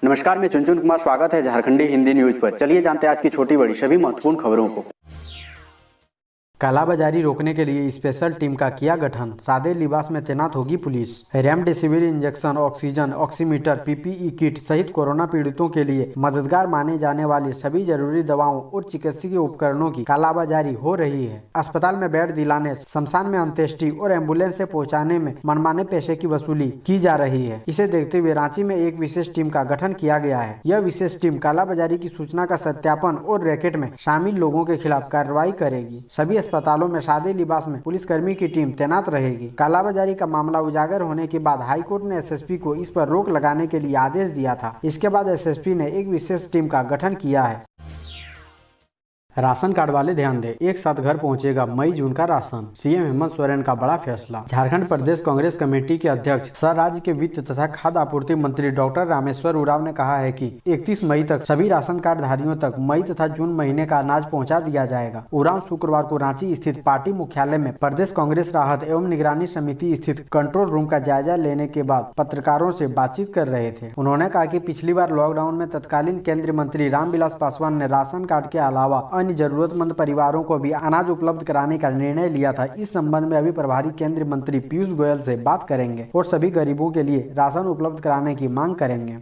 नमस्कार, मैं चुनचुन कुमार। स्वागत है झारखंडी हिंदी न्यूज पर। चलिए जानते हैं आज की छोटी बड़ी सभी महत्वपूर्ण खबरों को। कालाबाजारी रोकने के लिए स्पेशल टीम का किया गठन। सादे लिबास में तैनात होगी police. Remdesivir injection, oxygen, oximeter, PPE kit सहित कोरोना पीड़ितों के लिए मददगार माने जाने वाली सभी जरूरी दवाओं और चिकित्सकीय उपकरणों की कालाबाजारी हो रही है। अस्पताल में बेड दिलाने, शमशान में अंत्येष्टि और एम्बुलेंस से पहुंचाने में मनमाने पैसे की वसूली की जा रही है। इसे देखते हुए रांची में एक विशेष टीम का गठन किया गया है। यह विशेष टीम कालाबाजारी की सूचना का सत्यापन और रैकेट में शामिल लोगों के खिलाफ कार्रवाई करेगी। सभी अस्पतालों में सादे लिबास में पुलिसकर्मी की टीम तैनात रहेगी। कालाबाजारी का मामला उजागर होने के बाद हाईकोर्ट ने एसएसपी को इस पर रोक लगाने के लिए आदेश दिया था। इसके बाद एसएसपी ने एक विशेष टीम का गठन किया है। राशन कार्ड वाले ध्यान दें, एक साथ घर पहुंचेगा मई जून का राशन। सीएम हेमंत सोरेन का बड़ा फैसला। झारखंड प्रदेश कांग्रेस कमेटी के अध्यक्ष सह राज्य के वित्त तथा खाद्य आपूर्ति मंत्री डॉक्टर रामेश्वर उरांव ने कहा है कि 31 मई तक सभी राशन कार्ड धारियों तक मई तथा जून महीने का अनाज पहुंचा दिया जाएगा। उरांव शुक्रवार को रांची स्थित पार्टी मुख्यालय में प्रदेश कांग्रेस राहत एवं निगरानी समिति स्थित कंट्रोल रूम का जायजा लेने के बाद पत्रकारों से बातचीत कर रहे थे। उन्होंने कहा कि पिछली बार लॉकडाउन में तत्कालीन केंद्रीय मंत्री रामविलास पासवान ने राशन कार्ड के अलावा अन्य जरूरतमंद परिवारों को भी अनाज उपलब्ध कराने का निर्णय लिया था। इस संबंध में अभी प्रभारी केंद्रीय मंत्री पीयूष गोयल से बात करेंगे और सभी गरीबों के लिए राशन उपलब्ध कराने की मांग करेंगे।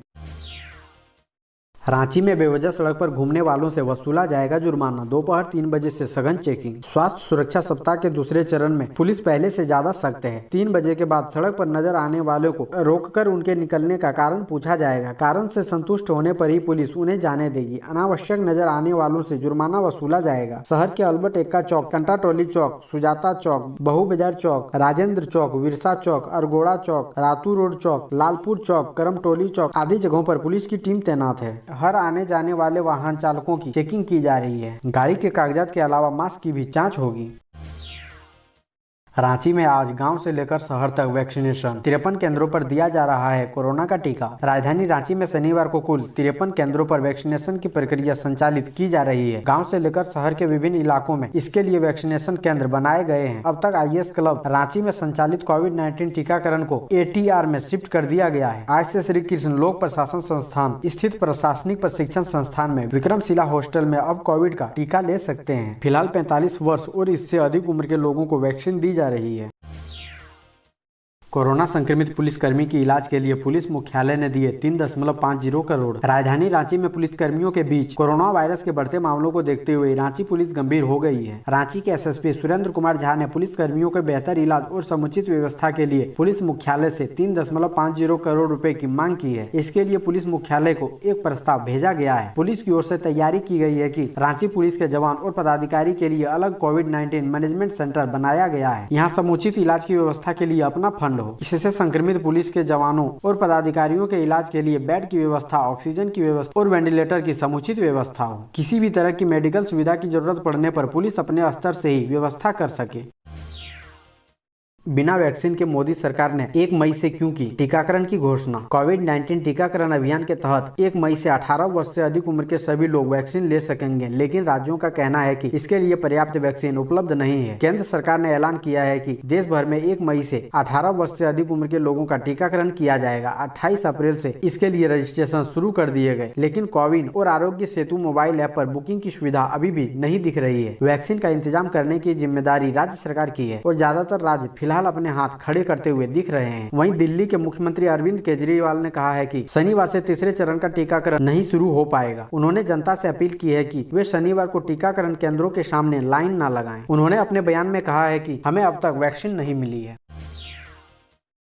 रांची में बेवजह सड़क पर घूमने वालों से वसूला जाएगा जुर्माना। दोपहर 3 बजे से सघन चेकिंग। स्वास्थ्य सुरक्षा सप्ताह के दूसरे चरण में पुलिस पहले से ज्यादा सख्त है। 3 बजे के बाद सड़क पर नजर आने वालों को रोककर उनके निकलने का कारण पूछा जाएगा। कारण से संतुष्ट होने पर ही पुलिस उन्हें जाने देगी। अनावश्यक नजर आने वालों से जुर्माना वसूला जाएगा। शहर के अल्बर्ट एक्का चौक, कंटाटोली चौक, सुजाता चौक, बहु बाजार चौक, राजेंद्र चौक, विरसा चौक, अरगोड़ा चौक, रातू रोड चौक, लालपुर चौक, करमटोली चौक आदि जगहों पर पुलिस की टीम तैनात है। हर आने जाने वाले वाहन चालकों की चेकिंग की जा रही है। गाड़ी के कागजात के अलावा मास्क की भी जांच होगी। रांची में आज गांव से लेकर शहर तक वैक्सीनेशन 53 केंद्रों पर दिया जा रहा है कोरोना का टीका। राजधानी रांची में शनिवार को कुल 53 केंद्रों पर वैक्सीनेशन की प्रक्रिया संचालित की जा रही है। गांव से लेकर शहर के विभिन्न इलाकों में इसके लिए वैक्सीनेशन केंद्र बनाए गए हैं। अब तक आईएस क्लब रांची में संचालित कोविड-19 टीकाकरण को एटीआर में शिफ्ट कर दिया गया है। आज से श्री कृष्ण लोक प्रशासन संस्थान स्थित प्रशासनिक प्रशिक्षण संस्थान में विक्रमशिला हॉस्टल में अब कोविड का टीका ले सकते हैं। फिलहाल 45 वर्ष और इससे अधिक उम्र के लोगों को वैक्सीन दी जा रही है। कोरोना संक्रमित पुलिसकर्मी की इलाज के लिए पुलिस मुख्यालय ने दिए 3.50 करोड़। राजधानी रांची में पुलिसकर्मियों के बीच कोरोना वायरस के बढ़ते मामलों को देखते हुए रांची पुलिस गंभीर हो गई है। रांची के एसएसपी सुरेंद्र कुमार झा ने पुलिसकर्मियों के बेहतर इलाज और समुचित व्यवस्था के लिए पुलिस मुख्यालय से 3.50 करोड़ रुपए की मांग की है। इसके लिए पुलिस मुख्यालय को एक प्रस्ताव भेजा गया है। पुलिस की ओर से तैयारी की गई है कि रांची पुलिस के जवान और पदाधिकारी के लिए अलग कोविड-19 मैनेजमेंट सेंटर बनाया गया है। यहाँ समुचित इलाज की व्यवस्था के लिए अपना फंड हो। इससे संक्रमित पुलिस के जवानों और पदाधिकारियों के इलाज के लिए बेड की व्यवस्था, ऑक्सीजन की व्यवस्था और वेंटिलेटर की समुचित व्यवस्था हो। किसी भी तरह की मेडिकल सुविधा की जरूरत पड़ने पर पुलिस अपने स्तर से ही व्यवस्था कर सके। बिना वैक्सीन के मोदी सरकार ने 1 मई से क्यों की टीकाकरण की घोषणा। कोविड-19 टीकाकरण अभियान के तहत 1 मई से 18 वर्ष से अधिक उम्र के सभी लोग वैक्सीन ले सकेंगे, लेकिन राज्यों का कहना है कि इसके लिए पर्याप्त वैक्सीन उपलब्ध नहीं है। केंद्र सरकार ने ऐलान किया है कि देश भर में 1 मई से 18 वर्ष से अधिक उम्र के लोगों का टीकाकरण किया जाएगा। 28 अप्रैल से इसके लिए रजिस्ट्रेशन शुरू कर दिए गए, लेकिन कोविन और आरोग्य सेतु मोबाइल ऐप पर बुकिंग की सुविधा अभी भी नहीं दिख रही है। वैक्सीन का इंतजाम करने की जिम्मेदारी राज्य सरकार की है और ज्यादातर राज्य फिलहाल अपने हाथ खड़े करते हुए दिख रहे हैं। वहीं दिल्ली के मुख्यमंत्री अरविंद केजरीवाल ने कहा है कि शनिवार से तीसरे चरण का टीकाकरण नहीं शुरू हो पाएगा। उन्होंने जनता से अपील की है कि वे शनिवार को टीकाकरण केंद्रों के सामने लाइन न लगाएं। उन्होंने अपने बयान में कहा है कि हमें अब तक वैक्सीन नहीं मिली है।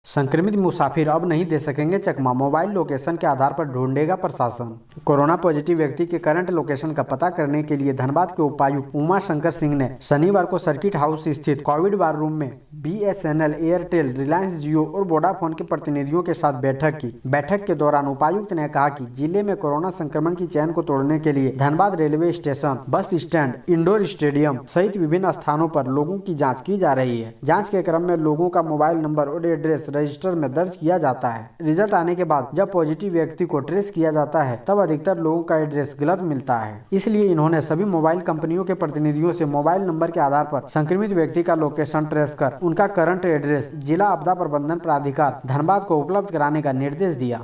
संक्रमित मुसाफिर अब नहीं दे सकेंगे चकमा। मोबाइल लोकेशन के आधार पर ढूंढेगा प्रशासन। कोरोना पॉजिटिव व्यक्ति के करंट लोकेशन का पता करने के लिए धनबाद के उपायुक्त उमा शंकर सिंह ने शनिवार को सर्किट हाउस स्थित कोविड वार रूम में बीएसएनएल, एयरटेल, रिलायंस जियो और वोडाफोन के प्रतिनिधियों के साथ बैठक की। बैठक के दौरान उपायुक्त ने कहा कि जिले में कोरोना संक्रमण की चैन को तोड़ने के लिए Dhanbad railway station, bus stand, indoor stadium सहित विभिन्न स्थानों पर लोगों की जाँच की जा रही है। जाँच के क्रम में लोगों का मोबाइल नंबर और एड्रेस रजिस्टर में दर्ज किया जाता है। रिजल्ट आने के बाद जब पॉजिटिव व्यक्ति को ट्रेस किया जाता है तब अधिकतर लोगों का एड्रेस गलत मिलता है। इसलिए इन्होंने सभी मोबाइल कंपनियों के प्रतिनिधियों से मोबाइल नंबर के आधार पर संक्रमित व्यक्ति का लोकेशन ट्रेस कर उनका करंट एड्रेस जिला आपदा प्रबंधन प्राधिकार धनबाद को उपलब्ध कराने का निर्देश दिया।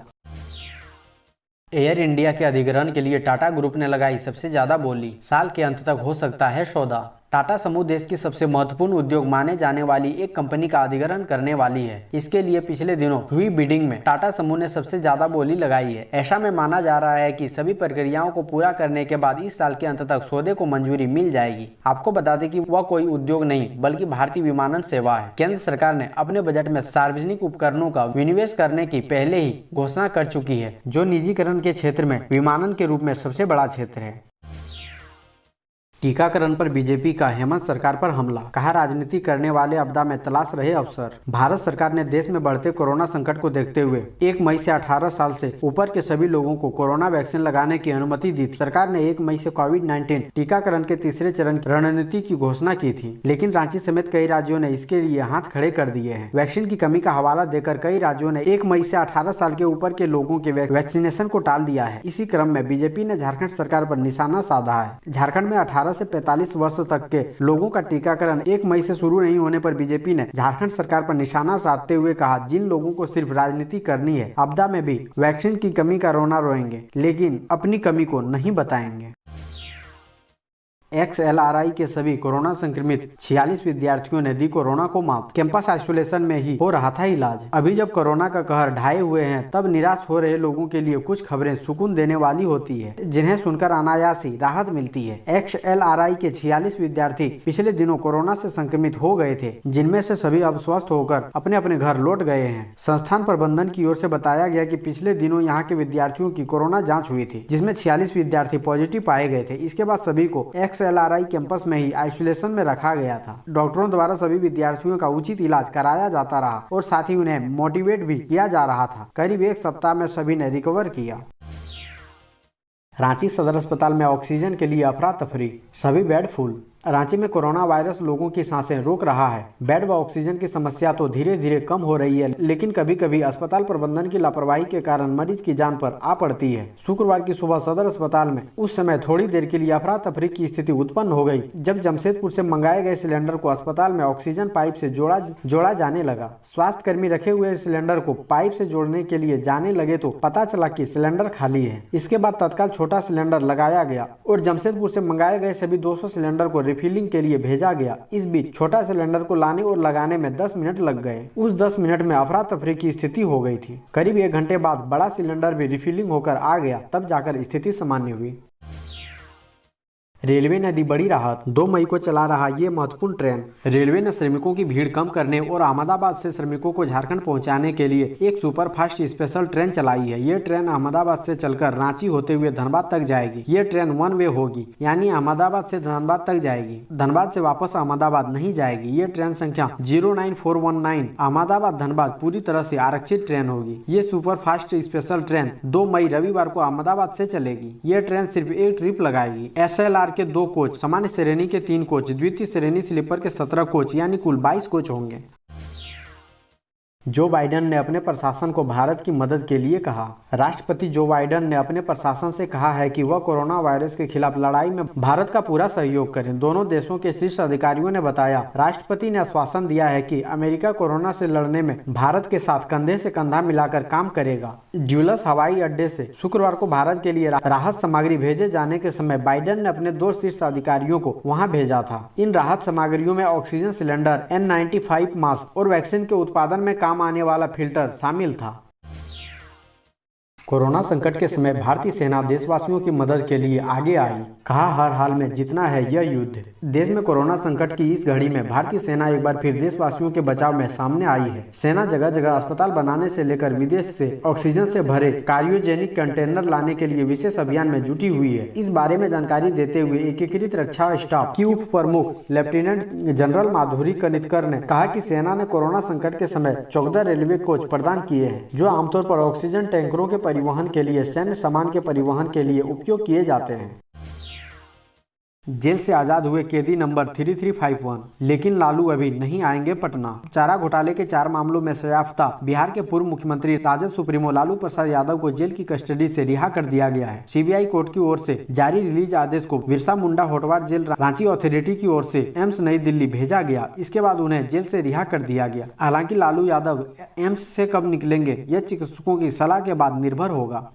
एयर इंडिया के अधिग्रहण के लिए टाटा ग्रुप ने लगाई सबसे ज्यादा बोली, साल के अंत तक हो सकता है सौदा। टाटा समूह देश की सबसे महत्वपूर्ण उद्योग माने जाने वाली एक कंपनी का अधिग्रहण करने वाली है। इसके लिए पिछले दिनों हुई बिडिंग में टाटा समूह ने सबसे ज्यादा बोली लगाई है। ऐसा में माना जा रहा है कि सभी प्रक्रियाओं को पूरा करने के बाद इस साल के अंत तक सौदे को मंजूरी मिल जाएगी। आपको बता दें कि वह कोई उद्योग नहीं बल्कि भारतीय विमानन सेवा है। केंद्र सरकार ने अपने बजट में सार्वजनिक उपकरणों का विनिवेश करने की पहले ही घोषणा कर चुकी है, जो निजीकरण के क्षेत्र में विमानन के रूप में सबसे बड़ा क्षेत्र है। टीकाकरण पर बीजेपी का हेमंत सरकार पर हमला, कहा राजनीति करने वाले आपदा में तलाश रहे अवसर। भारत सरकार ने देश में बढ़ते कोरोना संकट को देखते हुए 1 मई से 18 साल से ऊपर के सभी लोगों को कोरोना वैक्सीन लगाने की अनुमति दी थी। सरकार ने 1 मई से कोविड-19 टीकाकरण के तीसरे चरण की रणनीति की घोषणा की थी, लेकिन रांची समेत कई राज्यों ने इसके लिए हाथ खड़े कर दिए हैं। वैक्सीन की कमी का हवाला देकर कई राज्यों ने 1 मई से 18 साल के ऊपर के लोगों के वैक्सीनेशन को टाल दिया है। इसी क्रम में बीजेपी ने झारखंड सरकार पर निशाना साधा है। झारखंड में 18 से 45 वर्ष तक के लोगों का टीकाकरण 1 मई से शुरू नहीं होने पर बीजेपी ने झारखंड सरकार पर निशाना साधते हुए कहा, जिन लोगों को सिर्फ राजनीति करनी है, आपदा में भी वैक्सीन की कमी का रोना रोएंगे, लेकिन अपनी कमी को नहीं बताएंगे। XLRI के सभी कोरोना संक्रमित 46 विद्यार्थियों ने दी कोरोना को मात। कैंपस आइसोलेशन में ही हो रहा था इलाज। अभी जब कोरोना का कहर ढाए हुए हैं, तब निराश हो रहे लोगों के लिए कुछ खबरें सुकून देने वाली होती है, जिन्हें सुनकर अनायास ही राहत मिलती है। XLRI के 46 विद्यार्थी पिछले दिनों कोरोना से संक्रमित हो गए थे, जिनमें से सभी अब स्वस्थ होकर अपने अपने घर लौट गए हैं। संस्थान प्रबंधन की ओर से बताया गया कि पिछले दिनों यहाँ के विद्यार्थियों की कोरोना जाँच हुई थी, जिसमें 46 विद्यार्थी पॉजिटिव पाए गए थे। इसके बाद सभी को XLRI कैंपस में ही आइसोलेशन में रखा गया था। डॉक्टरों द्वारा सभी विद्यार्थियों का उचित इलाज कराया जाता रहा और साथ ही उन्हें मोटिवेट भी किया जा रहा था। करीब 1 सप्ताह में सभी ने रिकवर किया। रांची सदर अस्पताल में ऑक्सीजन के लिए अफरा तफरी, सभी बेड फुल। रांची में कोरोना वायरस लोगों की सांसें रोक रहा है। बेड व ऑक्सीजन की समस्या तो धीरे धीरे कम हो रही है, लेकिन कभी कभी अस्पताल प्रबंधन की लापरवाही के कारण मरीज की जान पर आ पड़ती है। शुक्रवार की सुबह सदर अस्पताल में उस समय थोड़ी देर के लिए अफरा तफरी की स्थिति उत्पन्न हो गई, जब जमशेदपुर से मंगाए गए सिलेंडर को अस्पताल में ऑक्सीजन पाइप से जोड़ा जाने लगा। स्वास्थ्य कर्मी रखे हुए सिलेंडर को पाइप से जोड़ने के लिए जाने लगे तो पता चला कि सिलेंडर खाली है। इसके बाद तत्काल छोटा सिलेंडर लगाया गया और जमशेदपुर से मंगाए गए सभी 200 सिलेंडर को रिफिलिंग के लिए भेजा गया। इस बीच छोटा सिलेंडर को लाने और लगाने में 10 मिनट लग गए। उस 10 मिनट में अफरा तफरी की स्थिति हो गई थी। करीब 1 घंटे बाद बड़ा सिलेंडर भी रिफिलिंग होकर आ गया, तब जाकर स्थिति सामान्य हुई। रेलवे ने दी बड़ी राहत, 2 मई को चला रहा ये महत्वपूर्ण ट्रेन। रेलवे ने श्रमिकों की भीड़ कम करने और अहमदाबाद से श्रमिकों को झारखंड पहुंचाने के लिए एक सुपरफास्ट स्पेशल ट्रेन चलाई है। ये ट्रेन अहमदाबाद से चलकर रांची होते हुए धनबाद तक जाएगी। ये ट्रेन 1 वे होगी, यानी अहमदाबाद से धनबाद तक जाएगी, धनबाद से वापस अहमदाबाद नहीं जाएगी। ये ट्रेन संख्या 09419 अहमदाबाद धनबाद पूरी तरह से आरक्षित ट्रेन होगी। ये सुपरफास्ट स्पेशल ट्रेन 2 मई रविवार को अहमदाबाद से चलेगी। ये ट्रेन सिर्फ एक ट्रिप लगाएगी। SLR के 2 कोच, सामान्य श्रेणी के 3 कोच, द्वितीय श्रेणी स्लीपर के 17 कोच, यानी कुल 22 कोच होंगे। जो बाइडेन ने अपने प्रशासन को भारत की मदद के लिए कहा। राष्ट्रपति जो बाइडेन ने अपने प्रशासन से कहा है कि वह कोरोना वायरस के खिलाफ लड़ाई में भारत का पूरा सहयोग करें। दोनों देशों के शीर्ष अधिकारियों ने बताया, राष्ट्रपति ने आश्वासन दिया है कि अमेरिका कोरोना से लड़ने में भारत के साथ कंधे से कंधा मिलाकर काम करेगा। ड्यूलस हवाई अड्डे से शुक्रवार को भारत के लिए राहत सामग्री भेजे जाने के समय बाइडेन ने अपने 2 शीर्ष अधिकारियों को वहाँ भेजा था। इन राहत सामग्रियों में ऑक्सीजन सिलेंडर, N95 मास्क और वैक्सीन के उत्पादन में काम आने वाला फिल्टर शामिल था। कोरोना संकट के समय भारतीय सेना देशवासियों की मदद के लिए आगे आई, कहा हर हाल में जीतना है यह युद्ध। देश में कोरोना संकट की इस घड़ी में भारतीय सेना एक बार फिर देशवासियों के बचाव में सामने आई है। सेना जगह जगह अस्पताल बनाने से लेकर विदेश से ऑक्सीजन से भरे क्रायोजेनिक कंटेनर लाने के लिए विशेष अभियान में जुटी हुई है। इस बारे में जानकारी देते हुए एकीकृत रक्षा स्टाफ की उप प्रमुख लेफ्टिनेंट जनरल माधुरी कनितकर ने कहा कि सेना ने कोरोना संकट के समय 14 रेलवे कोच प्रदान किए हैं, जो आमतौर पर ऑक्सीजन टैंकरों के परिवहन के लिए, सैन्य सामान के परिवहन के लिए उपयोग किए जाते हैं। जेल से आजाद हुए कैदी नंबर 3351, लेकिन लालू अभी नहीं आएंगे पटना। चारा घोटाले के 4 मामलों में सजायाफ्ता बिहार के पूर्व मुख्यमंत्री राजद सुप्रीमो लालू प्रसाद यादव को जेल की कस्टडी से रिहा कर दिया गया है। सीबीआई कोर्ट की ओर से जारी रिलीज आदेश को बिरसा मुंडा होटवार जेल रांची अथॉरिटी की ओर से एम्स नई दिल्ली भेजा गया। इसके बाद उन्हें जेल से रिहा कर दिया गया। हालांकि लालू यादव एम्स से कब निकलेंगे, यह चिकित्सकों की सलाह के बाद निर्भर होगा।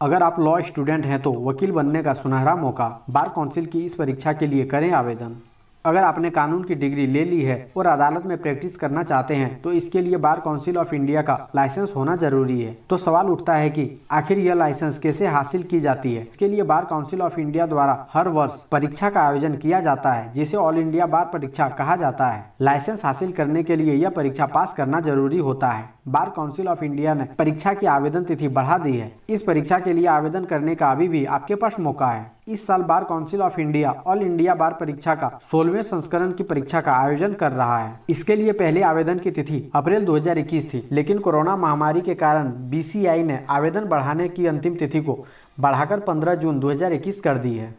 अगर आप लॉ स्टूडेंट हैं तो वकील बनने का सुनहरा मौका। बार काउंसिल की इस परीक्षा के लिए करें आवेदन। अगर आपने कानून की डिग्री ले ली है और अदालत में प्रैक्टिस करना चाहते हैं तो इसके लिए बार काउंसिल ऑफ इंडिया का लाइसेंस होना जरूरी है। तो सवाल उठता है कि आखिर यह लाइसेंस कैसे हासिल की जाती है। इसके लिए बार काउंसिल ऑफ इंडिया द्वारा हर वर्ष परीक्षा का आयोजन किया जाता है जिसे ऑल इंडिया बार परीक्षा कहा जाता है। लाइसेंस हासिल करने के लिए यह परीक्षा पास करना जरूरी होता है। बार काउंसिल ऑफ इंडिया ने परीक्षा की आवेदन तिथि बढ़ा दी है। इस परीक्षा के लिए आवेदन करने का अभी भी आपके पास मौका है। इस साल bar council of India all India बार परीक्षा का 16वें संस्करण की परीक्षा का आयोजन कर रहा है। इसके लिए पहले आवेदन की तिथि अप्रैल 2021 थी, लेकिन कोरोना महामारी के कारण BCI ने आवेदन बढ़ाने की अंतिम तिथि को बढ़ाकर 15 जून 2021 कर दी है।